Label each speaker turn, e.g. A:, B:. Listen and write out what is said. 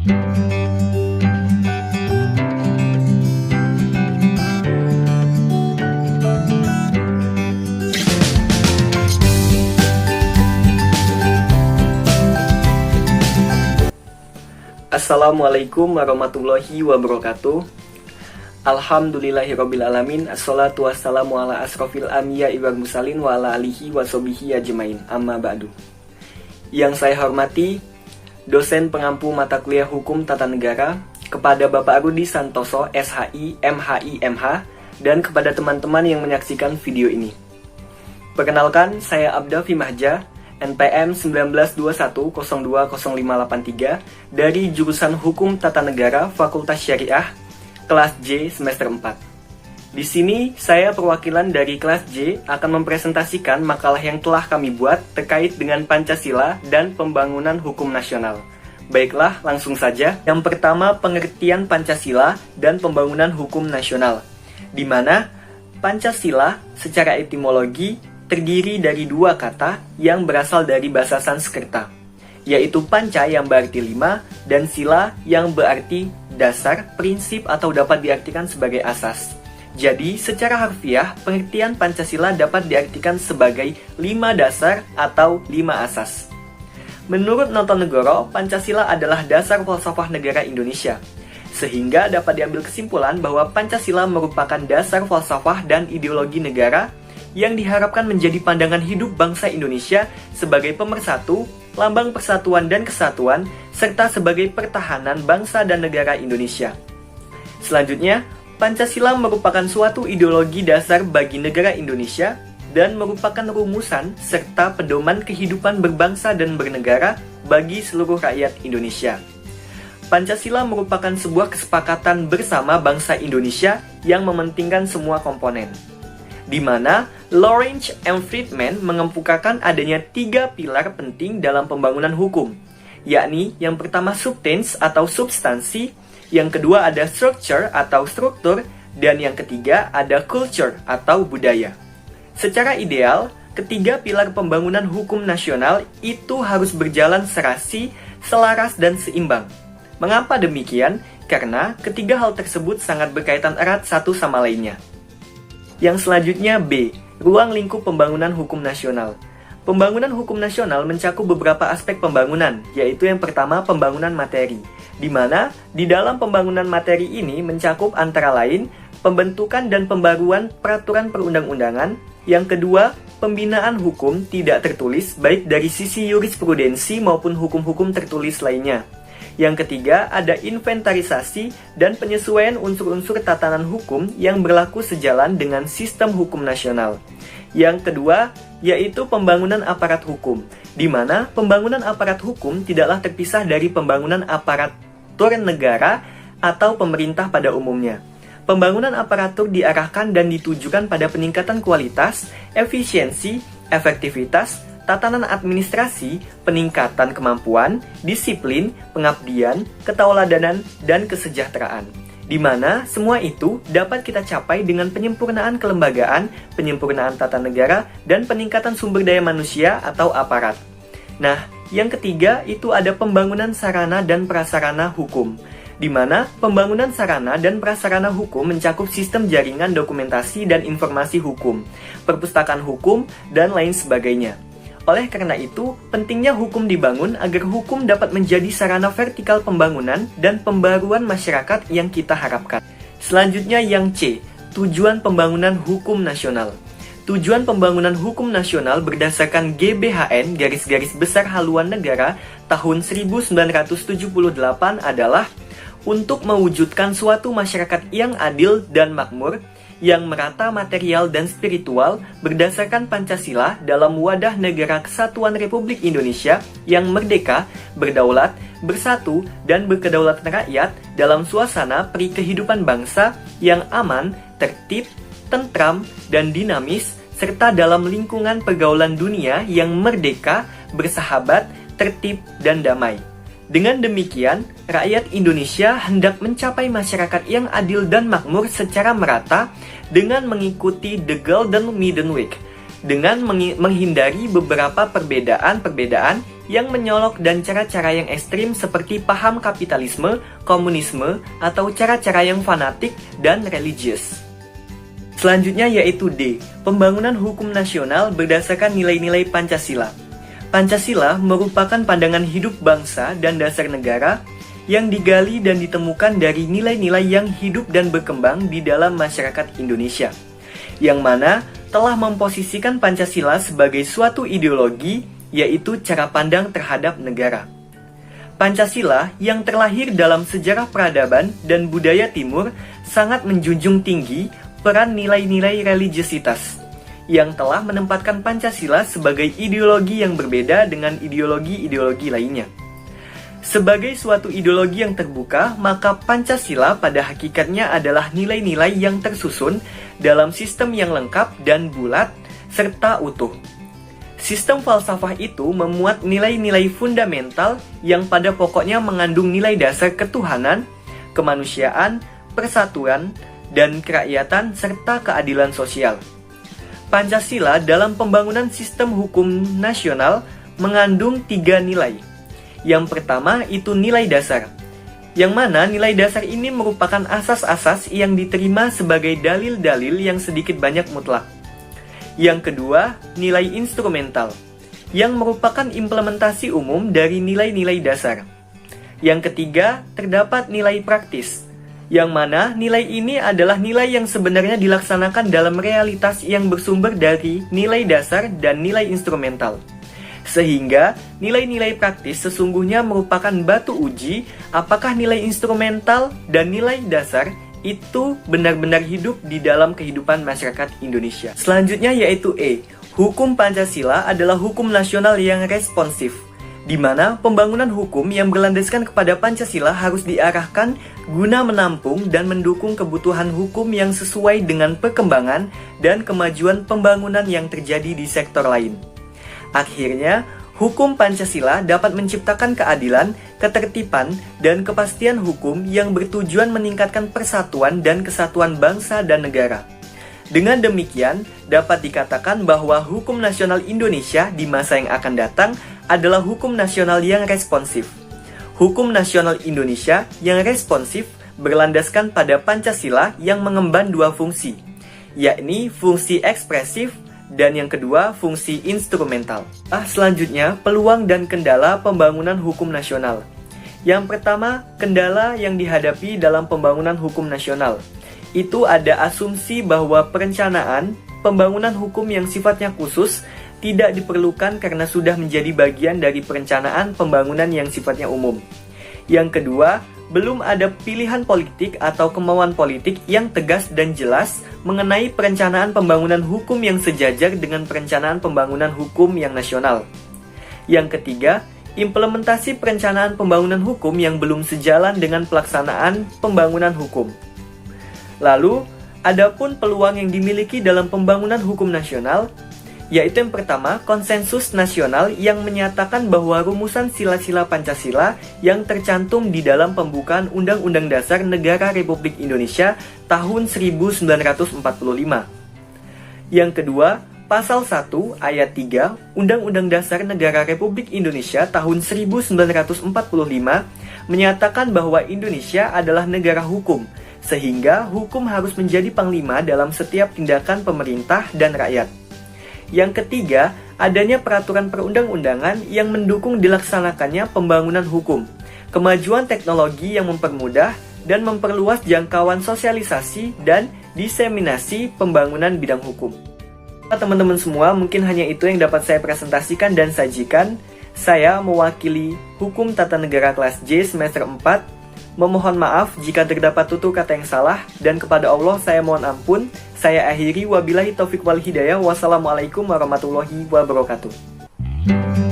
A: Assalamualaikum warahmatullahi wabarakatuh. Alhamdulillahirrabbilalamin. Assalatu wassalamu ala asrofil anbiya wal mursalin wa ala alihi wa sahbihi ajmain. Amma ba'du. Yang saya hormati dosen pengampu mata kuliah Hukum Tata Negara, kepada Bapak Rudi Santoso, SHI, MHI, MH, dan kepada teman-teman yang menyaksikan video ini. Perkenalkan, saya Abda Fimahja, NPM 1921020583 dari jurusan Hukum Tata Negara Fakultas Syariah, kelas J semester 4. Di sini saya perwakilan dari kelas J akan mempresentasikan makalah yang telah kami buat terkait dengan Pancasila dan pembangunan hukum nasional. Baiklah, langsung saja. Yang pertama, pengertian Pancasila dan pembangunan hukum nasional, di mana Pancasila secara etimologi terdiri dari dua kata yang berasal dari bahasa Sanskerta, yaitu panca yang berarti 5 dan sila yang berarti dasar, prinsip atau dapat diartikan sebagai asas. Jadi, secara harfiah, pengertian Pancasila dapat diartikan sebagai 5 dasar atau 5 asas. Menurut Notonegoro, Pancasila adalah dasar falsafah negara Indonesia, sehingga dapat diambil kesimpulan bahwa Pancasila merupakan dasar falsafah dan ideologi negara yang diharapkan menjadi pandangan hidup bangsa Indonesia sebagai pemersatu, lambang persatuan dan kesatuan, serta sebagai pertahanan bangsa dan negara Indonesia. Selanjutnya, Pancasila merupakan suatu ideologi dasar bagi negara Indonesia dan merupakan rumusan serta pedoman kehidupan berbangsa dan bernegara bagi seluruh rakyat Indonesia. Pancasila merupakan sebuah kesepakatan bersama bangsa Indonesia yang mementingkan semua komponen, di mana Lawrence M. Friedman mengemukakan adanya 3 pilar penting dalam pembangunan hukum, yakni yang pertama substance atau substansi, yang kedua ada structure atau struktur, dan yang ketiga ada culture atau budaya. Secara ideal, ketiga pilar pembangunan hukum nasional itu harus berjalan serasi, selaras, dan seimbang. Mengapa demikian? Karena ketiga hal tersebut sangat berkaitan erat satu sama lainnya. Yang selanjutnya B, ruang lingkup pembangunan hukum nasional. Pembangunan hukum nasional mencakup beberapa aspek pembangunan, yaitu yang pertama pembangunan materi, di mana di dalam pembangunan materi ini mencakup antara lain pembentukan dan pembaruan peraturan perundang-undangan, yang kedua pembinaan hukum tidak tertulis baik dari sisi jurisprudensi maupun hukum-hukum tertulis lainnya. Yang ketiga, ada inventarisasi dan penyesuaian unsur-unsur tatanan hukum yang berlaku sejalan dengan sistem hukum nasional. Yang kedua, yaitu pembangunan aparat hukum, di mana pembangunan aparat hukum tidaklah terpisah dari pembangunan aparatur negara atau pemerintah pada umumnya. Pembangunan aparatur diarahkan dan ditujukan pada peningkatan kualitas, efisiensi, efektivitas, tatanan administrasi, peningkatan kemampuan, disiplin, pengabdian, ketauladanan, dan kesejahteraan. Di mana semua itu dapat kita capai dengan penyempurnaan kelembagaan, penyempurnaan tata negara, dan peningkatan sumber daya manusia atau aparat. Nah, yang ketiga itu ada pembangunan sarana dan prasarana hukum, di mana pembangunan sarana dan prasarana hukum mencakup sistem jaringan dokumentasi dan informasi hukum, perpustakaan hukum, dan lain sebagainya. Oleh karena itu, pentingnya hukum dibangun agar hukum dapat menjadi sarana vertikal pembangunan dan pembaruan masyarakat yang kita harapkan. Selanjutnya yang C, tujuan pembangunan hukum nasional. Tujuan pembangunan hukum nasional berdasarkan GBHN garis-garis besar haluan negara tahun 1978 adalah untuk mewujudkan suatu masyarakat yang adil dan makmur, yang merata material dan spiritual berdasarkan Pancasila dalam wadah negara kesatuan Republik Indonesia yang merdeka, berdaulat, bersatu, dan berkedaulatan rakyat dalam suasana peri kehidupan bangsa yang aman, tertib, tentram, dan dinamis, serta dalam lingkungan pergaulan dunia yang merdeka, bersahabat, tertib, dan damai. Dengan demikian, rakyat Indonesia hendak mencapai masyarakat yang adil dan makmur secara merata dengan mengikuti The Golden Midden Week, dengan menghindari beberapa perbedaan-perbedaan yang menyolok dan cara-cara yang ekstrim seperti paham kapitalisme, komunisme, atau cara-cara yang fanatik dan religius. Selanjutnya yaitu D. Pembangunan hukum nasional berdasarkan nilai-nilai Pancasila. Pancasila merupakan pandangan hidup bangsa dan dasar negara yang digali dan ditemukan dari nilai-nilai yang hidup dan berkembang di dalam masyarakat Indonesia, yang mana telah memposisikan Pancasila sebagai suatu ideologi, yaitu cara pandang terhadap negara. Pancasila yang terlahir dalam sejarah peradaban dan budaya timur sangat menjunjung tinggi peran nilai-nilai religiusitas yang telah menempatkan Pancasila sebagai ideologi yang berbeda dengan ideologi-ideologi lainnya. Sebagai suatu ideologi yang terbuka, maka Pancasila pada hakikatnya adalah nilai-nilai yang tersusun dalam sistem yang lengkap dan bulat serta utuh. Sistem falsafah itu memuat nilai-nilai fundamental yang pada pokoknya mengandung nilai dasar ketuhanan, kemanusiaan, persatuan, dan kerakyatan serta keadilan sosial. Pancasila dalam pembangunan sistem hukum nasional mengandung 3 nilai. Yang pertama itu nilai dasar, yang mana nilai dasar ini merupakan asas-asas yang diterima sebagai dalil-dalil yang sedikit banyak mutlak. Yang kedua, nilai instrumental, yang merupakan implementasi umum dari nilai-nilai dasar. Yang ketiga, terdapat nilai praktis, yang mana nilai ini adalah nilai yang sebenarnya dilaksanakan dalam realitas yang bersumber dari nilai dasar dan nilai instrumental. Sehingga nilai-nilai praktis sesungguhnya merupakan batu uji apakah nilai instrumental dan nilai dasar itu benar-benar hidup di dalam kehidupan masyarakat Indonesia. Selanjutnya yaitu E. Hukum Pancasila adalah hukum nasional yang responsif, di mana pembangunan hukum yang berlandaskan kepada Pancasila harus diarahkan guna menampung dan mendukung kebutuhan hukum yang sesuai dengan perkembangan dan kemajuan pembangunan yang terjadi di sektor lain. Akhirnya, hukum Pancasila dapat menciptakan keadilan, ketertiban, dan kepastian hukum yang bertujuan meningkatkan persatuan dan kesatuan bangsa dan negara. Dengan demikian, dapat dikatakan bahwa hukum nasional Indonesia di masa yang akan datang adalah hukum nasional yang responsif. Hukum nasional Indonesia yang responsif berlandaskan pada Pancasila yang mengemban 2 fungsi, yakni fungsi ekspresif dan yang kedua fungsi instrumental. Selanjutnya, peluang dan kendala pembangunan hukum nasional. Yang pertama, kendala yang dihadapi dalam pembangunan hukum nasional. Itu ada asumsi bahwa perencanaan pembangunan hukum yang sifatnya khusus tidak diperlukan karena sudah menjadi bagian dari perencanaan pembangunan yang sifatnya umum. Yang kedua, belum ada pilihan politik atau kemauan politik yang tegas dan jelas mengenai perencanaan pembangunan hukum yang sejajar dengan perencanaan pembangunan hukum yang nasional. Yang ketiga, implementasi perencanaan pembangunan hukum yang belum sejalan dengan pelaksanaan pembangunan hukum. Lalu, adapun peluang yang dimiliki dalam pembangunan hukum nasional, yaitu yang pertama, konsensus nasional yang menyatakan bahwa rumusan sila-sila Pancasila yang tercantum di dalam pembukaan Undang-Undang Dasar Negara Republik Indonesia tahun 1945. Yang kedua, Pasal 1 Ayat 3 Undang-Undang Dasar Negara Republik Indonesia tahun 1945 menyatakan bahwa Indonesia adalah negara hukum, sehingga hukum harus menjadi panglima dalam setiap tindakan pemerintah dan rakyat. Yang ketiga, adanya peraturan perundang-undangan yang mendukung dilaksanakannya pembangunan hukum, kemajuan teknologi yang mempermudah dan memperluas jangkauan sosialisasi dan diseminasi pembangunan bidang hukum. Teman-teman semua, mungkin hanya itu yang dapat saya presentasikan dan sajikan. Saya mewakili Hukum Tata Negara kelas J semester 4. Memohon maaf jika terdapat tutur kata yang salah, dan kepada Allah saya mohon ampun. Saya akhiri, wabillahi taufiq wal hidayah. Wassalamualaikum warahmatullahi wabarakatuh.